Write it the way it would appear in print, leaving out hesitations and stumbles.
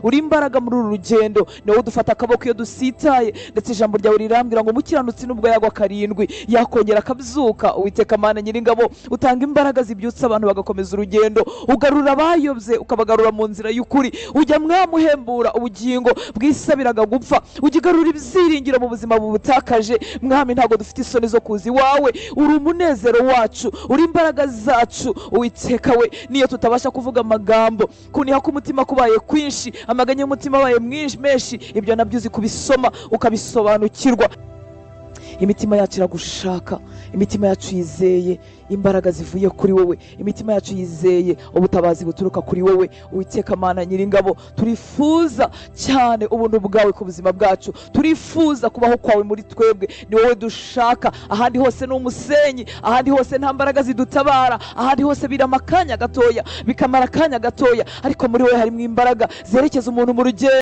uri imbaraga muri uru rugendo, niwe dufata akaboko iyo dusitaye, ndetse ijambo ryawe rirambwira ngo umukiranutsi nubwo yagwa karindwi yakongera akabyuka. Uwiteka Mana Nyiringabo, utanga imbaraga zibyutsa abantu bagakomeza urugendo, ugarura abayobye ukabagarura mu nzira y'ukuri, ujya mwamuhembura ubugingo bwisabiraga gupfa, ugigarura ibyiringiro mu buzima bubutakaje. Mwami, ntago dufite isoni zo kuza iwawe, uri umunezero wacu, uri imbaraga zacu. Uwiteka we, niyo tutabasha kuvuga amagambo, kuniha k'umutima kubaye kwinshi, amaganya y'umutima abaye menshi, ibyo nabyo uzi kubisoma ukabisobanukirwa. Imitima yacu iragushaka, imitima yacu yizeye imbaraga zivuye kuri wowe, imitima yacu yizeye ubutabazi buturuka kuri wowe. Uwiteka Mana Nyiringabo, turifuza cyane ubuntu bwawe ku buzima bwacu, turifuza kubaho kwawe muri twebwe, ni wowe dushaka. Ahandi hose ni umusenyi, ahandi hose nta mbaraga zidutabara, ahandi hose birama akanya gatoya, bikamara akanya gatoya, ariko muri wowe harimo imbaraga zerekeza umuntu mu rugendo.